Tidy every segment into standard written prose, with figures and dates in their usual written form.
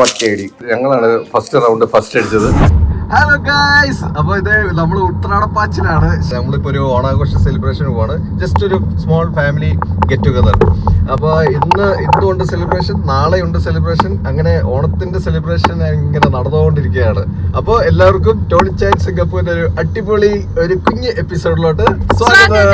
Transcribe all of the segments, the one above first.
ഒറ്റയടി. ഞങ്ങളാണ് ഫസ്റ്റ് അടിച്ചത്. Hello guys, അപ്പൊ ഇത് നമ്മൾ ഉത്രാടപ്പാച്ചിലാണ്. നമ്മളിപ്പോ ഒരു ഓണാഘോഷ സെലിബ്രേഷൻ പോവാണ്. ജസ്റ്റ് ഒരു സ്മോൾ ഫാമിലി ഗെറ്റ് ടുഗദർ. അപ്പൊ ഇന്നുണ്ട് സെലിബ്രേഷൻ, നാളെ ഉണ്ട് സെലിബ്രേഷൻ. അങ്ങനെ ഓണത്തിന്റെ സെലിബ്രേഷൻ ഇങ്ങനെ നടന്നുകൊണ്ടിരിക്കുകയാണ്. അപ്പൊ എല്ലാവർക്കും ടോണി ചാൻ സിംഗപ്പൂരിന്റെ ഒരു അടിപൊളി ഒരു കുഞ്ഞ് എപ്പിസോഡിലോട്ട് സ്വാഗതം.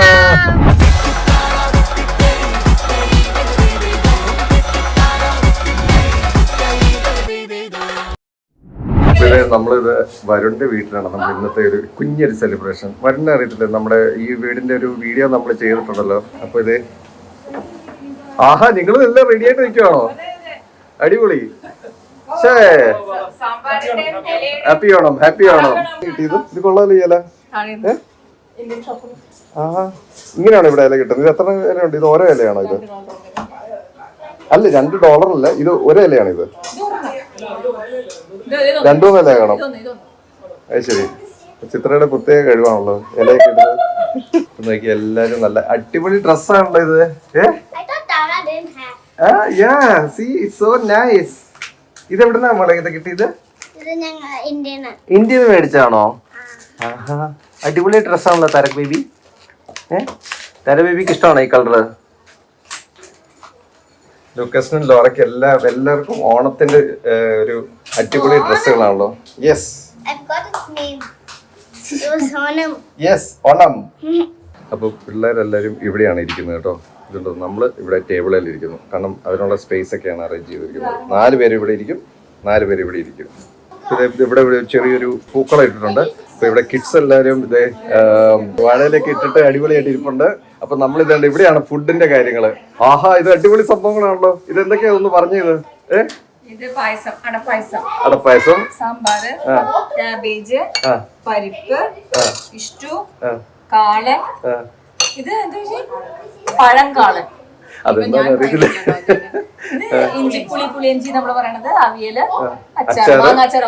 നമ്മളിത് വരുണിന്റെ വീട്ടിലാണ്. നമ്മൾ ഇന്നത്തെ ഒരു കുഞ്ഞൊരു സെലിബ്രേഷൻ. വരുണിനെ അറിയത്തില്ലേ, നമ്മുടെ ഈ വീടിന്റെ ഒരു വീഡിയോ നമ്മൾ ചെയ്തിട്ടുണ്ടല്ലോ. അപ്പൊ ഇത് ആഹാ, നിങ്ങൾ എല്ലാം റെഡി ആയിട്ട് നിൽക്കുവാണോ? അടിപൊളി. Happy Onam, happy Onam. കിട്ടിയത് ഇത് കൊള്ളാലോ ഇല. ആഹാ, ഇങ്ങനെയാണോ ഇവിടെ ഇല കിട്ടുന്നത്? ഇത് എത്ര ഇലയുണ്ട്? ഇത് ഓരോ ഇലയാണോ ഇത്? അല്ല, $2 അല്ല, ഇത് ഒരേ ഇലയാണ്. ഇത് 2-3 ഇല കാണാം. അത് ശരി, ചിത്രയുടെ പ്രത്യേക കഴിവാണല്ലോ ഇലയൊക്കെ ഇടുന്നത്. നോക്കി എല്ലാരും നല്ല അടിപൊളി ഡ്രസ്സാണല്ലോ ഇത്. ഇതെവിടുന്നാ മോളെ ഇത് കിട്ടിയത്? ഇന്ത്യയിൽ മേടിച്ചാണോ? ആഹാ, അടിപൊളി ഡ്രസ്സാണല്ലോ തരക് ബേബി. തര ബേബിക്ക് ഇഷ്ടമാണോ ഈ കളറ്? ലൂക്കസിനും ലോറയ്ക്ക് എല്ലാവർക്കും ഓണത്തിന്റെ ഒരു അടിപൊളി ഡ്രസ്സുകളാണല്ലോ. ഓണം. അപ്പൊ പിള്ളേരെല്ലാരും ഇവിടെയാണ് ഇരിക്കുന്നത് കേട്ടോ. ഇതുണ്ടോ, നമ്മള് ഇവിടെ ടേബിളിൽ ഇരിക്കുന്നു. കാരണം അതിനുള്ള സ്പേസ് ഒക്കെയാണ് അറേഞ്ച് ചെയ്തിരിക്കുന്നത്. 4 പേര് ഇവിടെ ഇരിക്കും, 4 പേര് ഇവിടെ ഇരിക്കും. ഇവിടെ ചെറിയൊരു പൂക്കളം ഇട്ടിട്ടുണ്ട്. അപ്പൊ ഇവിടെ കിഡ്സ് എല്ലാവരും ഇതേ വാഴയിലേക്ക് ഇട്ടിട്ട് അടിപൊളിയായിട്ട് ഇരിപ്പുണ്ട്. അപ്പൊ നമ്മൾ ഇതുണ്ട്, ഇവിടെയാണ് ഫുഡിന്റെ കാര്യങ്ങള്. ആഹാ, ഇത് അടിപൊളി സംഭവങ്ങളാണല്ലോ. ഇത് എന്തൊക്കെയാ ഒന്ന് പറഞ്ഞത്? അടപ്പായസം, സാമ്പാറ്, കാബേജ്, പരിപ്പ്, ഇഷ്ടു, കാളൻ, ഇത് പഴങ്കാളൻ, ഇഞ്ചിപ്പുളി പുളിയഞ്ചി നമ്മള് പറയണത്, അവിയല്,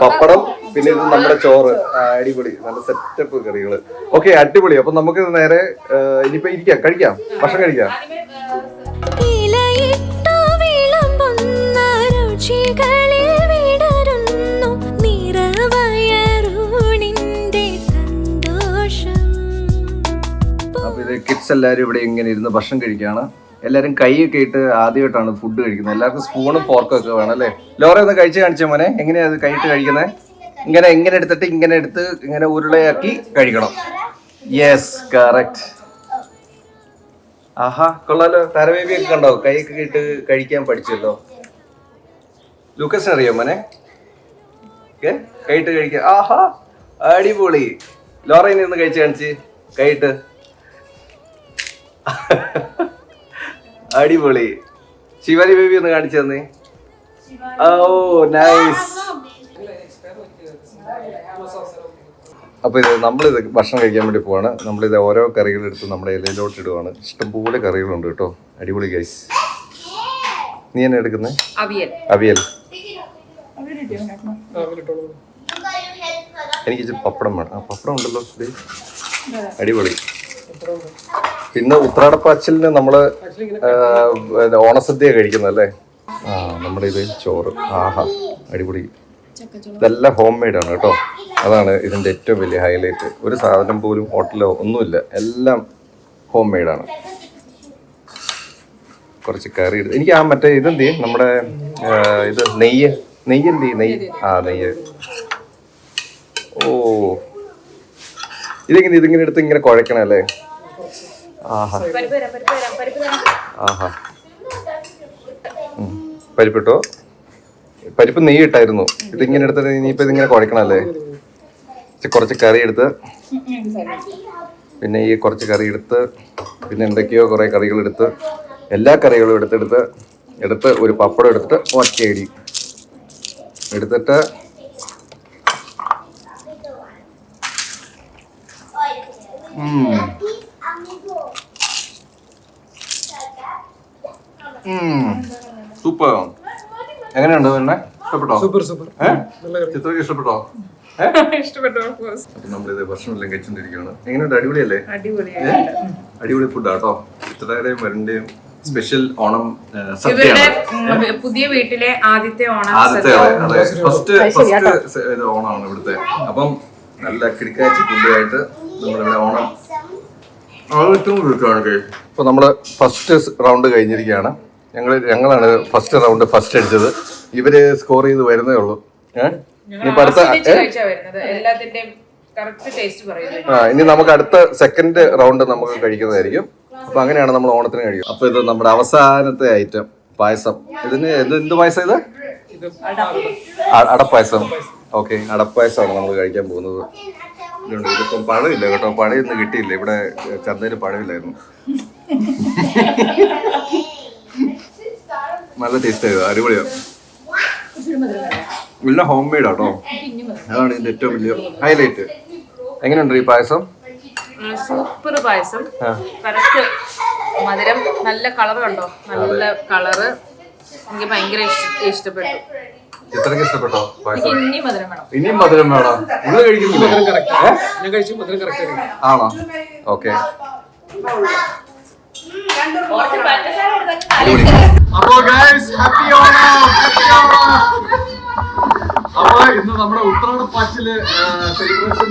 പപ്പടം, പിന്നെ ഇത് നമ്മുടെ ചോറ്. അടിപൊളി, നല്ല സെറ്റപ്പ് കറികള്. ഓക്കെ, അടിപൊളി. അപ്പൊ നമുക്ക് നേരെ ഇനിയിപ്പോ ഇരിക്കാം, കഴിക്കാം, ഭക്ഷണം കഴിക്കാം. അപ്പൊ ഇത് കിഡ്സ് എല്ലാരും ഇവിടെ ഇങ്ങനെ ഇരുന്ന് ഭക്ഷണം കഴിക്കുകയാണ്. എല്ലാരും കൈയൊക്കെ ഇട്ട് ആദ്യമായിട്ടാണ് ഫുഡ് കഴിക്കുന്നത്. എല്ലാവർക്കും സ്പൂണും ഫോർക്കും ഒക്കെ വേണം അല്ലേ? ലോറ ഒന്ന് കഴിച്ച് കാണിച്ച മോനെ, എങ്ങനെയാ അത് കൈയിട്ട് കഴിക്കുന്നത്? ഇങ്ങനെ എടുത്തിട്ട് ഇങ്ങനെ ഉരുളയാക്കി കഴിക്കണം. Yes, correct. ആഹാ, കൊള്ളാലോ. തരബേബി ഒക്കെ കണ്ടോ, കൈയൊക്കെ ഇട്ട് കഴിക്കാൻ പഠിച്ചല്ലോ. ലൂക്കസിന് അറിയോ മോനെ കൈയിട്ട് കഴിക്കാൻ? ആഹാ, അടിപൊളി. ലോറയിൽ നിന്ന് കഴിച്ച് കാണിച്ച് കൈയിട്ട്. അടിപൊളി. ശിവാനി ബേബി ഒന്ന് കാണിച്ചു തന്നേ. ഓ, നൈസ്. അപ്പൊ ഇത് നമ്മളിത് ഭക്ഷണം കഴിക്കാൻ വേണ്ടി പോവാണ്. നമ്മളിത് ഓരോ കറികളെടുത്ത് നമ്മുടെ ഇലയിലോട്ട് ഇടുവാണ്. ഇഷ്ടംപോലെ കറികളുണ്ട് കേട്ടോ. അടിപൊളി ഗൈസ്. നീ എന്നെ എടുക്കുന്നേ? അവിയൽ. എനിക്ക് പപ്പടം വേണം. പപ്പടം ഉണ്ടല്ലോ, അടിപൊളി. പിന്നെ ഉത്രാടപ്പാച്ചിലിന് നമ്മള് ഓണസദ്യ കഴിക്കുന്നല്ലേ. നമ്മുടെ ഇത് ചോറ്. ആഹാ, അടിപൊളി. ഇതെല്ലാം ഹോം മെയ്ഡ് ആണ് കേട്ടോ. അതാണ് ഇതിന്റെ ഏറ്റവും വലിയ ഹൈലൈറ്റ്. ഒരു സാധനം പോലും ഹോട്ടലോ ഒന്നുമില്ല, എല്ലാം ഹോം മെയ്ഡാണ്. കുറച്ച് കറി എടുത്ത് എനിക്ക് മറ്റേ ഇതെന്ത് ചെയ്യും, നമ്മുടെ ഇത് നെയ്യ് എന്ത് ചെയ്യും? നെയ്യ്. ഓ, ഇതിങ്ങനെ എടുത്ത് ഇങ്ങനെ കുഴക്കണം അല്ലേ? ആഹാ, പരിപ്പിട്ടോ? പരിപ്പ് നെയ്യ് ഇട്ടായിരുന്നു. ഇതിങ്ങനെ എടുത്തിട്ട് ഇനിയിപ്പോ ഇതിങ്ങനെ കുഴക്കണം അല്ലേ? കുറച്ച് കറി എടുത്ത്, പിന്നെ ഈ കുറച്ച് കറി എടുത്ത്, പിന്നെ എന്തൊക്കെയോ കുറെ കറികൾ എടുത്ത്, എല്ലാ കറികളും എടുത്ത് ഒരു പപ്പടം എടുത്തിട്ട് ഒറ്റയടി എടുത്തിട്ട് സൂപ്പർ. എങ്ങനെയുണ്ട് പിന്നെ? ഇഷ്ടപ്പെട്ടോ? സൂപ്പർ. ചിത്രക്ക് ഇഷ്ടപ്പെട്ടോ? അപ്പൊ നമ്മളിത് ഭക്ഷണമെല്ലാം കഴിച്ചോണ്ടിരിക്കുകയാണ്. എങ്ങനെയുണ്ട്? അടിപൊളിയല്ലേ? അടിപൊളി ഫുഡാട്ടോ. ചിത്രയുടെയും വരന്റെയും സ്പെഷ്യൽ ഓണം ഇവരുടെ പുതിയ വീട്ടിലെ ആദ്യത്തെ ഓണം. ആദ്യത്തെ ഫസ്റ്റ് ഓണമാണ് ഇവിടുത്തെ. അപ്പം നല്ല കിടക്കാച്ചി ഫുഡുമായിട്ട് നമ്മളിവിടെ ഓണം ഇപ്പൊ നമ്മള് ഫസ്റ്റ് റൗണ്ട് കഴിഞ്ഞിരിക്കുകയാണ്. ഞങ്ങളാണ് ഫസ്റ്റ് റൗണ്ട് ഫസ്റ്റ് അടിച്ചത്. ഇവര് സ്കോർ ചെയ്ത് വരുന്നേ ഉള്ളൂ. ഇനി നമുക്ക് അടുത്ത സെക്കൻഡ് റൗണ്ട് നമുക്ക് കഴിക്കുന്നതായിരിക്കും. അപ്പൊ അങ്ങനെയാണ് നമ്മൾ ഓണത്തിന് കഴിയും. അപ്പൊ ഇത് നമ്മുടെ അവസാനത്തെ ഐറ്റം പായസം. ഇതിന് എന്ത് പായസം? ഇത് അടപ്പായസം. ഓക്കെ, അടപ്പായസമാണ് നമ്മൾ കഴിക്കാൻ പോകുന്നത്. ഇതിപ്പം പഴമില്ല കേട്ടോ, പഴയൊന്നും കിട്ടിയില്ല. ഇവിടെ ചന്തയിൽ പഴമില്ലായിരുന്നു. നല്ല ടേസ്റ്റ് ആയത്, അടിപൊളിയാണ്. എല്ലാം ഹോം മെയ്ഡ് ആട്ടോ, അതാണ് ഇതിന്റെ ഏറ്റവും വലിയ ഹൈലൈറ്റ്. എങ്ങനെയുണ്ട് ഈ പായസം? സൂപ്പർ പായസം. കറക്റ്റ് മധുരം, നല്ല കളർ കണ്ടോ, നല്ല കളറ്. എനിക്ക് ഭയങ്കര ഇഷ്ടപ്പെട്ടു. ഇത്രയ്ക്ക് ഇഷ്ടപ്പെട്ടോ പായസം? ഇനിയും മധുരം വേണം. ഇനിയും മധുരം വേണം. നിങ്ങൾ കഴിക്കുന്നില്ല? ഞാൻ കഴിച്ചു, മധുരം കറക്റ്റ് ആണോ? ഓക്കെ. അപ്പോ guys, happy Onam, happy Onam. അപ്പൊ ഇന്ന് നമ്മുടെ ഉത്രാടപ്പാച്ചില് സെലിബ്രേഷൻ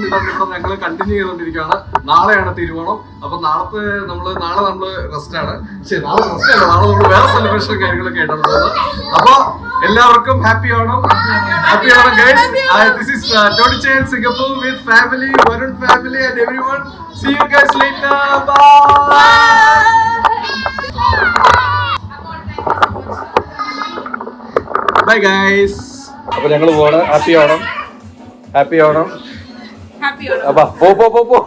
ഞങ്ങൾ കണ്ടിന്യൂ ചെയ്തോണ്ടിരിക്കുകയാണ്. നാളെയാണ് തീരുമാനം. അപ്പൊ നാളെ നമ്മള് റെസ്റ്റ് ആണ്. ശരി, നാളെ റെസ്റ്റ് അല്ല, നാളെ നമ്മൾ വേറെ സെലിബ്രേഷൻ കാര്യങ്ങളൊക്കെ ആയിട്ടാണ് പോകുന്നത്. അപ്പൊ എല്ലാവർക്കും happy Onam, happy Onam guys. This is Tony chain Singapore with family, Varun family and everyone. See you guys later. Bye. Bye guys. അപ്പൊ ഞങ്ങള് പോണ്. Happy Onam, happy Onam. Happy Onam. അപ്പൊ പോ